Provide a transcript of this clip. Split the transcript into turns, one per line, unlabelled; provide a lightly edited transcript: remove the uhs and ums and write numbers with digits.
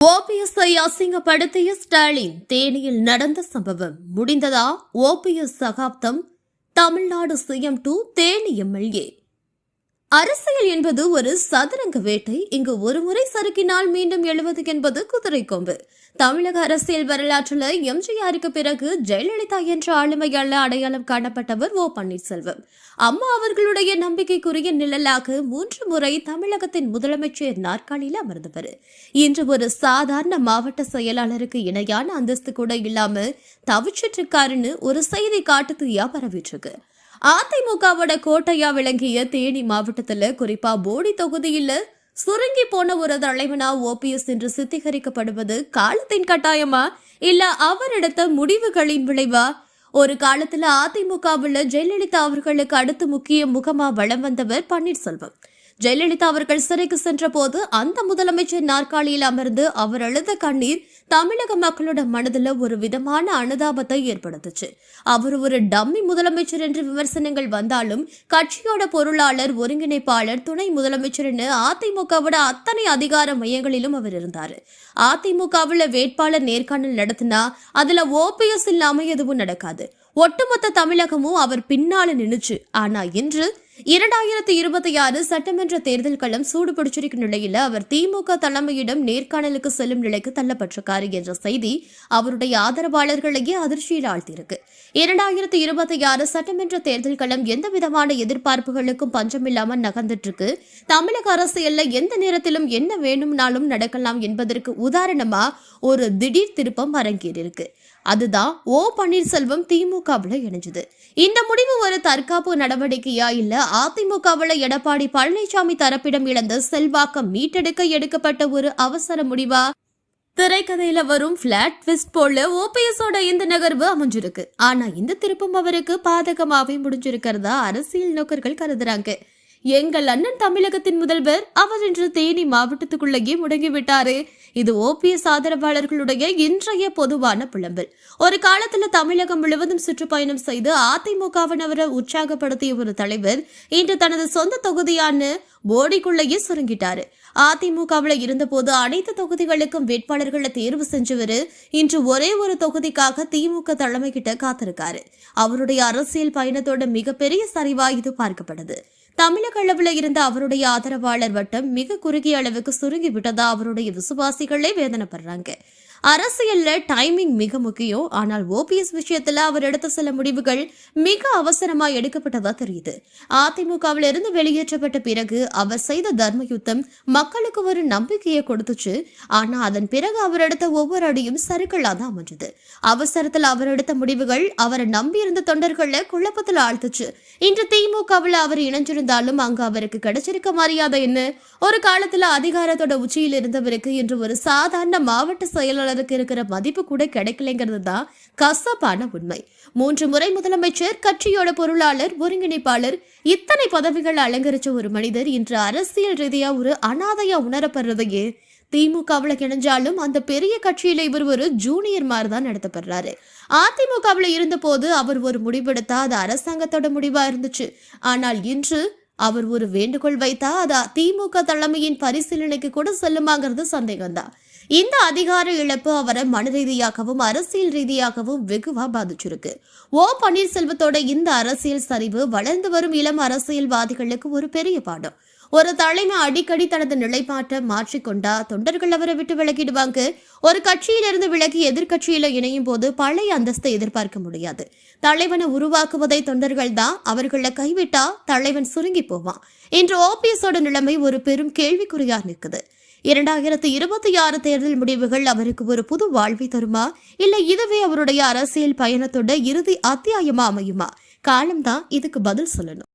ஓபிஎஸ்ஐ அசிங்கப்படுத்திய ஸ்டாலின். தேனியில் நடந்த சம்பவம் முடிந்ததா? ஓபிஎஸ் சகாப்தம். Tamil Nadu CM to Theni MLA. அரசியல் என்பது ஒரு சதுரங்க வேட்டை. இங்கு ஒருமுறை சறுக்கினால் மீண்டும் எழுவது என்பது குதிரை கொம்பு. தமிழக அரசியல் வரலாற்றில் எம்ஜிஆருக்கு பிறகு ஜெயலலிதா என்ற ஆளுமையால அடையாளம் காணப்பட்டவர் ஓ பன்னீர்செல்வம். அம்மா அவர்களுடைய நம்பிக்கைக்குரிய நிழலாக 3 முறை தமிழகத்தின் முதலமைச்சர் நாற்காலியில் அமர்ந்தவர். இன்று ஒரு சாதாரண மாவட்ட செயலாளருக்கு இணையான அந்தஸ்து கூட இல்லாம தவிச்சிட்டு இருக்காருன்னு ஒரு செய்தி காட்டுத்தீயா பரவிட்டு அதிமுகவோட கோட்டையா விளங்கிய தேனி மாவட்டத்துல, குறிப்பா போடி தொகுதியில சுருங்கி போன ஒரு தலைவனா ஓபிஎஸ் என்று சித்தரிக்கப்படுவது காலத்தின் கட்டாயமா இல்ல அவர் எடுத்த முடிவுகளின் விளைவா? ஒரு காலத்துல அதிமுகவுல ஜெயலலிதா அவர்களுக்கு அடுத்து முக்கிய முகமா வலம் வந்தவர் பன்னீர்செல்வம். ஜெயலலிதா அவர்கள் சிறைக்கு சென்ற போது அந்த முதலமைச்சர் நாற்காலியில் அமர்ந்து அவர் அழுத கண்ணீர் தமிழக மக்களோட மனதில் ஒரு விதமான அனுதாபத்தை ஏற்படுத்துச்சு. அவர் ஒரு டம்மி முதலமைச்சர் என்று விமர்சனங்கள் வந்தாலும் கட்சியோட பொருளாளர், ஒருங்கிணைப்பாளர், துணை முதலமைச்சர்னு அதிமுகவோட அத்தனை அதிகார மையங்களிலும் அவர் இருந்தாரு. அதிமுகவுல வேட்பாளர் நேர்காணல் நடத்தினா அதுல ஓபிஎஸ் இல்லாம எதுவும் நடக்காது. ஒட்டுமொத்த தமிழகமும் அவர் பின்னால நின்னுச்சு. ஆனா இன்று 2026 சட்டமன்ற தேர்தல் களம் சூடு பிடிச்சிருக்கும் நிலையில அவர் திமுக தலைமையிடம் நேர்காணலுக்கு செல்லும் நிலைக்கு தள்ளப்பட்டிருக்காரு என்ற செய்தி அவருடைய ஆதரவாளர்களையே அதிர்ச்சியில் ஆழ்த்தியிருக்கு. 2026 சட்டமன்ற தேர்தல் களம் எந்த விதமான எதிர்பார்ப்புகளுக்கும் பஞ்சமில்லாம நகர்ந்துட்டு இருக்கு. தமிழக அரசியல்ல எந்த நேரத்திலும் என்ன வேணும்னாலும் நடக்கலாம் என்பதற்கு உதாரணமா ஒரு திடீர் திருப்பம் அரங்கேறியிருக்கு. அதுதான் ஓ பன்னீர்செல்வம் திமுகவுல இணைஞ்சது. இந்த முடிவு ஒரு தற்காப்பு நடவடிக்கையா இல்ல அதிமுகவுல எடப்பாடி பழனிசாமி தரப்பிடம் இழந்த செல்வாக்கம் மீட்டெடுக்க எடுக்கப்பட்ட ஒரு அவசர முடிவா? திரைக்கதையில வரும் பிளாட் ட்விஸ்ட் போல ஓபிஎஸோட இந்த நகர்வு அமைஞ்சிருக்கு. ஆனா இந்த திருப்பம் அவருக்கு பாதகமாவே முடிஞ்சிருக்கிறதா அரசியல் நோக்கர்கள் கருதுறாங்க. எங்கள் அண்ணன் தமிழகத்தின் முதல்வர், அவர் இன்று தேனி மாவட்டத்துக்குள்ளேயே முடங்கிவிட்டாரு. இது ஓபிஎஸ் ஆதரவாளர்களுடைய இன்றைய பொதுவான புலம்பல். ஒரு காலத்துல தமிழகம் முழுவதும் சுற்றுப்பயணம் செய்து அதிமுகவினரை உற்சாகப்படுத்திய ஒரு தலைவர் இன்று தனது சொந்த தொகுதியான போடிக்குள்ளேயே சுருங்கிட்டாரு. அதிமுகவுல இருந்தபோது அனைத்து தொகுதிகளுக்கும் வேட்பாளர்களை தேர்வு செஞ்சவரு இன்று ஒரே ஒரு தொகுதிக்காக திமுக தலைமை கிட்ட காத்திருக்காரு. அவருடைய அரசியல் பயணத்தோட மிகப்பெரிய சரிவா இது பார்க்கப்படுது. தமிழக அளவில் இருந்த அவருடைய ஆதரவாளர் வட்டம் மிக குறுகிய அளவுக்கு சுருங்கி விட்டதா அவருடைய விசுவாசிகளே வேதனைப்படுறாங்க. அரசியல்ல டைமிங் மிக முக்கியம். ஆனால் ஓபிஎஸ் விஷயத்துல அவர் எடுத்த சில முடிவுகள் மிக அவசரமா எடுக்கப்பட்டதா தெரியுது. அதிமுகவில் இருந்து வெளியேற்றப்பட்ட பிறகு அவர் செய்த தர்ம யுத்தம் மக்களுக்கு ஒரு நம்பிக்கையை கொடுத்துச்சு. ஆனா அதன் பிறகு அவர் எடுத்த ஒவ்வொரு அடியும் சறுக்கலா தான் அமைஞ்சது. அவசரத்தில் அவர் எடுத்த முடிவுகள் அவரை நம்பி இருந்த தொண்டர்களை குழப்பத்தில் ஆழ்த்துச்சு. இன்று திமுகவில் அவர் இணைஞ்சிருந்தாலும் அங்கு அவருக்கு கிடைச்சிருக்க மரியாதை என்ன? ஒரு காலத்துல அதிகாரத்தோட உச்சியில் இருந்தவருக்கு இன்று ஒரு சாதாரண மாவட்ட செயலாளர் இருக்கிற மதிப்பு கூட கிடைக்கலைங்கிறது தான் கசப்பான உண்மை. 3 முறை முதலமைச்சர், கட்சியோட பொருளாளர், ஒருங்கிணைப்பாளர், இத்தனை பதவிகள் அலங்கரிச்ச ஒரு மனிதர் இன்று அரசியல் ரீதியா ஒரு அனாதையா உணரப்படுறதையே திமுகவுல இணைஞ்சாலும் அந்த பெரிய கட்சியில இவர் ஒரு ஜூனியர் மாதிரி தான் நடத்தப்படுறாரு. அதிமுகவுல இருந்த போது அவர் ஒரு முடிவெடுத்தா அது அரசாங்கத்தோட முடிவா இருந்துச்சு. ஆனால் இன்று அவர் ஒரு வேண்டுகோள் வைத்தா அது திமுக தலைமையின் பரிசீலனைக்கு கூட செல்லுமாங்கிறது சந்தேகம்தான். இந்த அதிகார இழப்பு அவரை மன ரீதியாகவும் அரசியல் ரீதியாகவும் வெகுவா பாதிச்சிருக்கு. ஓ பன்னீர்செல்வத்தோட இந்த அரசியல் சரிவு வளர்ந்து வரும் இளம் அரசியல்வாதிகளுக்கு ஒரு பெரிய பாடம். ஒரு தலைமை அடிக்கடி தனது நிலைப்பாட்டை மாற்றிக்கொண்டா தொண்டர்கள் அவரை விட்டு விலகிடுவாங்க. ஒரு கட்சியிலிருந்து விலகி எதிர்கட்சியில இணையும் போது பழைய அந்தஸ்தை எதிர்பார்க்க முடியாது. தலைவனை உருவாக்குவதை தொண்டர்கள் தான். அவர்களை கைவிட்டா தலைவன் சுருங்கி போவான். இன்று ஓபிஎஸோட நிலைமை ஒரு பெரும் கேள்விக்குறியா நிற்குது. 2026 தேர்தல் முடிவுகள் அவருக்கு ஒரு புது வாழ்வை தருமா இல்ல இதுவே அவருடைய அரசியல் பயணத்தோட இறுதி அத்தியாயமா அமையுமா? காலம்தான் இதுக்கு பதில் சொல்லணும்.